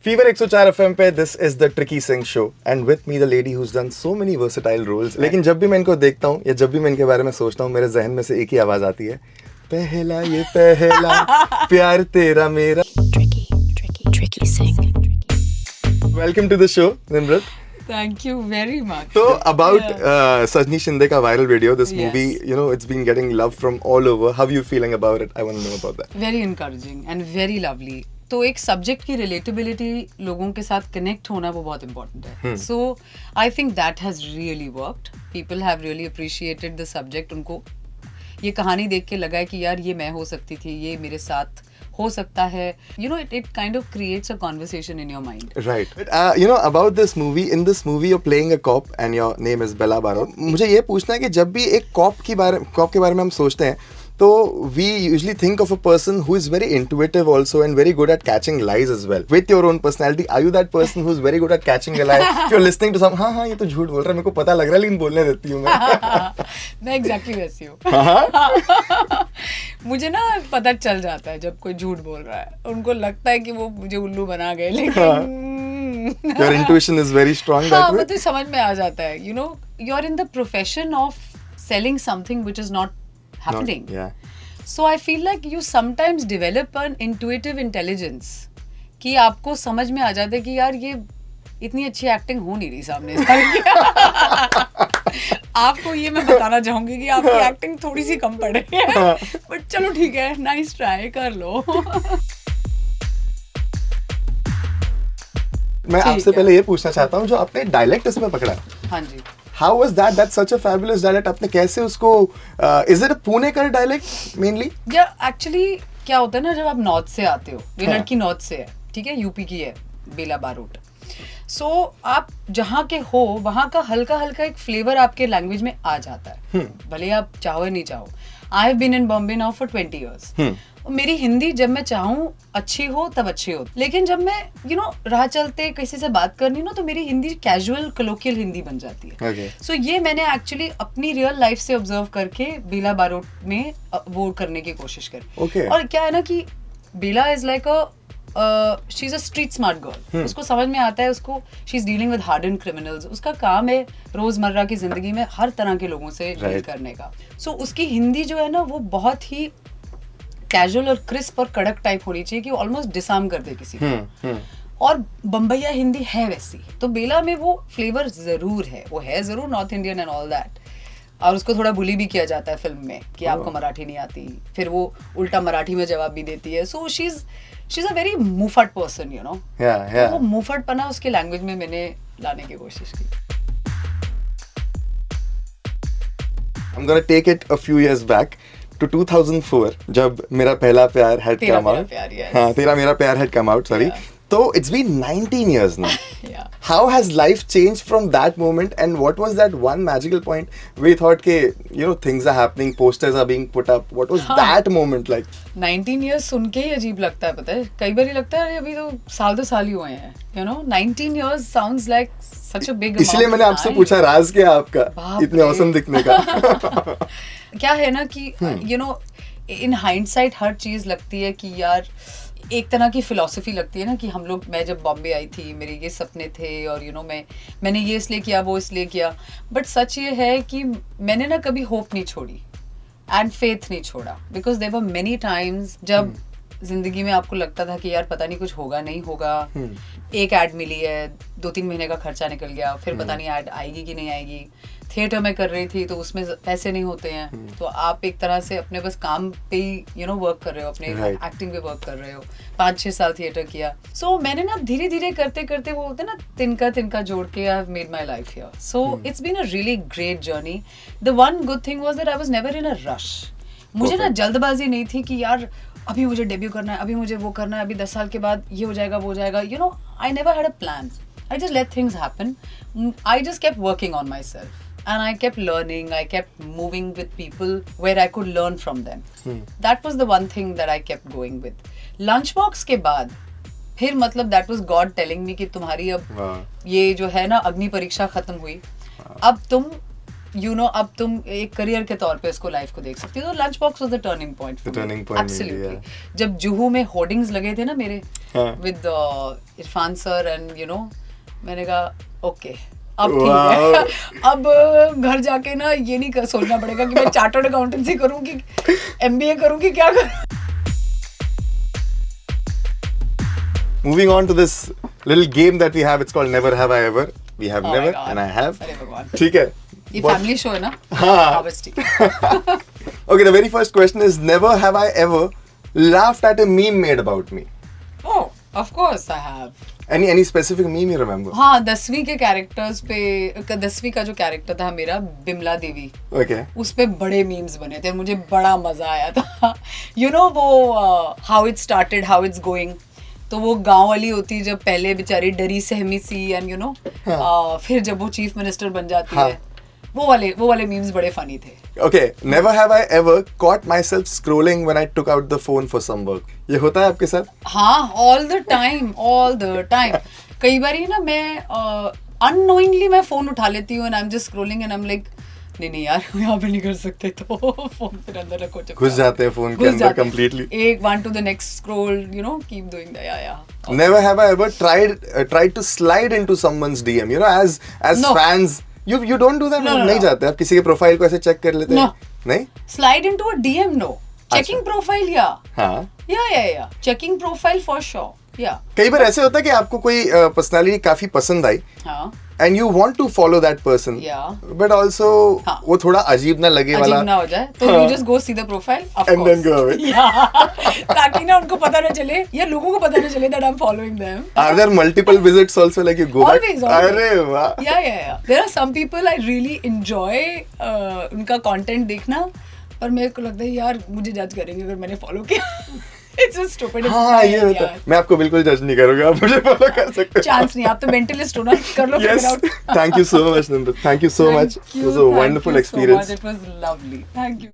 Fever 104 FM पे this is the Tricky Singh show and with me the lady who's done so many versatile roles. लेकिन जब भी मैं इनको देखता हूँ या जब भी मैं इनके बारे में सोचता हूँ मेरे जहन में से एक ही आवाज आती है, पहला ये पहला प्यार तेरा मेरा. Tricky Singh. Welcome to the show, Nimrat. Thank you very much. So about Sajni Shinde ka viral video, this movie, you know, it's been getting love from all over. How are you feeling about it? I want to know about that. Very encouraging and very lovely. तो एक subject की relatability लोगों के साथ connect होना वो बहुत important है. So I think that has really worked. People have really appreciated the subject. उनको ये कहानी देख के लगा है कि यार ये मैं हो सकती थी, ये मेरे साथ हो सकता है. You know, it kind of creates a conversation in your mind. Right. You know, about this movie, in this movie you're playing a cop and your name is Bella Barod. मुझे ये पूछना है कि जब भी एक कॉप के बारे में हम सोचते हैं तो we usually think of a person who is very intuitive also and very good at catching lies as well. With your own personality, are you that person who's very good at catching a lie? If you're listening to some, हाँ ये तो झूठ बोल रहा है, मेरे को पता लग रहा है लेकिन बोलने देती हूँ मैं exactly वैसी हूँ. मुझे ना पता चल जाता है जब कोई झूठ बोल रहा है. उनको लगता है कि वो मुझे उल्लू बना गए, लेकिन your intuition is very strong that way. मुझे समझ में आ जाता है. You know, you're in the profession of selling something which is not happening. So I feel like you sometimes develop an intuitive intelligence कि आपको समझ में आ जाता है कि यार ये इतनी अच्छी एक्टिंग हो नहीं रही सामने से. आपको ये मैं बताना चाहूंगी कि आपकी एक्टिंग थोड़ी सी कम पड़ रही है, बट चलो ठीक है, नाइस ट्राई कर लो. मैं आपसे पहले ये पूछना चाहता हूँ, जो आपने डायलेक्ट इसमें पकड़ा, हाँ जी, How was that? That's such a fabulous dialect. आपने कैसे उसको is it a पुणे का dialect mainly? या एक्चुअली क्या होता है ना, जब आप नॉर्थ से आते हो, ये लड़की नॉर्थ से है, ठीक है, यूपी की है, बेला बारोट. सो आप जहाँ के हो वहाँ का हल्का हल्का एक फ्लेवर आपके लैंग्वेज में आ जाता है, भले आप चाहो या नहीं चाहो. I have been in Bombay now for 20 years. मेरी हिंदी जब मैं चाहूँ अच्छी हो तब अच्छी हो, लेकिन जब मैं राह चलते किसी से बात करनी ना तो मेरी हिंदी कैजुअल कलोकियल हिंदी बन जाती है. सो ये मैंने एक्चुअली अपनी रियल लाइफ से ऑब्जर्व करके बेला बारोट में वो करने की कोशिश करी. और क्या है ना कि Bela is like she is a street smart girl. उसको समझ में आता है, उसको she is dealing with harden criminals. उसका काम है रोजमर्रा की जिंदगी में हर तरह के लोगों से डील करने का. सो उसकी हिंदी जो है ना वो बहुत ही कैजुअल और क्रिस्प और कड़क टाइप होनी चाहिए कि ऑलमोस्ट डिसार्म कर दे किसी को. और बम्बईया हिंदी है वैसी, तो बेला में वो फ्लेवर जरूर है, वो है जरूर north Indian and all that. और उसको थोड़ा बुली भी किया जाता है फिल्म में कि आपको मराठी नहीं आती, फिर वो उल्टा मराठी में जवाब भी देती है. So she is a very मुफट पर्सन, यू नो. वो मुफट पना उसके लैंग्वेज में मैंने लाने की कोशिश की. I'm gonna take it a few years back to 2004 जब मेरा पहला प्यार had come out. हाँ, तेरा मेरा प्यार had come out, sorry. So it's been 19 years now. Yeah. How has life changed from that moment, and what was that one magical point we thought के things are happening, posters are being put up. What was that moment like? 19 years सुन के ही अजीब लगता है, पता है. कई बार ही लगता है अभी तो साल ही हुए हैं. 19 years sounds like such a big amount. इसलिए मैंने आपसे पूछा राज क्या है आपका इतने औसम दिखने का. क्या है ना कि इन हाइंडसाइट हर चीज लगती है कि यार एक तरह की फिलॉसफी लगती है ना कि हम लोग, मैं जब बॉम्बे आई थी मेरे ये सपने थे और मैंने ये इसलिए किया वो इसलिए किया. बट सच ये है कि मैंने ना कभी होप नहीं छोड़ी एंड फेथ नहीं छोड़ा, because there were many times जब जिंदगी में आपको लगता था कि यार पता नहीं कुछ होगा नहीं होगा. एक ऐड मिली है, 2-3 महीने का खर्चा निकल गया, फिर पता नहीं ऐड आएगी कि नहीं आएगी. थिएटर में कर रही थी तो उसमें पैसे नहीं होते हैं, तो आप एक तरह से अपने बस काम पे ही वर्क कर रहे हो, अपने एक्टिंग पे वर्क कर रहे हो. 5-6 साल थिएटर किया. सो मैंने ना धीरे धीरे करते करते वो होते ना तिनका जोड़ के I have made my life here. So it's been a really great journey. The one good thing was that I was never in a rush. मुझे ना जल्दबाजी नहीं थी कि यार अभी मुझे डेब्यू करना है, अभी मुझे वो करना है, अभी 10 साल के बाद ये हो जाएगा वो हो जाएगा. I never had a plan. I just let things happen. I just kept working on myself. And I kept learning, I kept moving with people where I could learn from them. That was the one thing that I kept going with. Lunchbox के बाद फिर मतलब that was God telling me कि तुम्हारी अब ये जो है ना अग्नि परीक्षा खत्म हुई. अब तुम यू नो अब तुम एक करियर के तौर पे इसको लाइफ को देख सकती हो। तो lunch box was the turning point The turning point absolutely. maybe, जब जुहू में होर्डिंग्स लगे थे ना मेरे हाँ। With Irfan sir and you know, मैंने कहा ओके अब ठीक Wow. है। अब घर जाके ना ये नहीं सोचना पड़ेगा कि मैं चार्टर्ड अकाउंटेंसी करूं कि एमबीए करूं कि क्या करूं। Moving on to this little game that we have, it's called Never Have I Ever. We have Oh my never God. and I have. अरे भगवान, ठीक है. ये But- फैमिली शो है ना? हाँ. बस ठीक है। Okay, the very first question is, never have I ever laughed at a meme made about me. Oh, of course I have. Any specific meme you remember? हाँ, 10वीं के कैरेक्टर्स पे 10वीं का जो कैरेक्टर था मेरा बिमला देवी, Okay. उस पे बड़े मीम्स बने थे, मुझे बड़ा मजा आया था। यू नो वो how it started, how it's going. तो वो गांव वाली होती है जब पहले बेचारी डरी सहमी सी एंड यू नो, फिर जब वो चीफ मिनिस्टर बन जाती हाँ. है, वो वाले मीम्स बड़े फनी थे। Okay, never have I ever caught myself scrolling when I took out the phone for some work. ये होता है आपके साथ? हाँ, ऑल द टाइम। कई बार ना मैं अननोइंगली मैं फोन उठा लेती हूँ and I am just scrolling and I am like नहीं यार यहाँ पे नहीं कर सकते, तो फोन फिर अंदर रखो। घुस जाते हैं फोन के अंदर completely. एक one two the next scroll, you know, keep doing that. या Never have I ever tried to slide into someone's DM. You know, as No. fans, you don't do that. No, no, नहीं no. जाते आप किसी के profile को ऐसे check कर लेते हैं? No. नहीं? Slide into a DM, no. Checking profile, yeah हाँ. या चेकिंग प्रोफाइल फॉर श्योर। या कई बार ऐसे होता है कि आपको कोई पर्सनालिटी काफी पसंद आई हाँ, and you want to follow that person, Yeah. but also हाँ. वो थोड़ा अजीब ना लगे वाला. अजीब ना हो जाए तो हाँ. You just go see the profile And then go away. ताकि ना उनको पता ना चले या लोगों को पता ना चले that I am following them. Are there multiple visits also, like you go back? Always. अरे वाह. Yeah there are some people I really enjoy उनका कंटेंट देखना, पर मेरे को लगता है यार मुझे जज करेंगे अगर मैंने फॉलो किया। It's just stupid. हाँ, ये होता है. मैं आपको बिल्कुल जज नहीं करूंगा, आप मुझे फॉलो कर सकते हो. चांस नहीं, आप तो मेंटलिस्ट हो ना, कर लो figure Yes. Out. Thank you so much, Nimrat. Thank you so much. It was a wonderful experience. It was lovely. Thank you.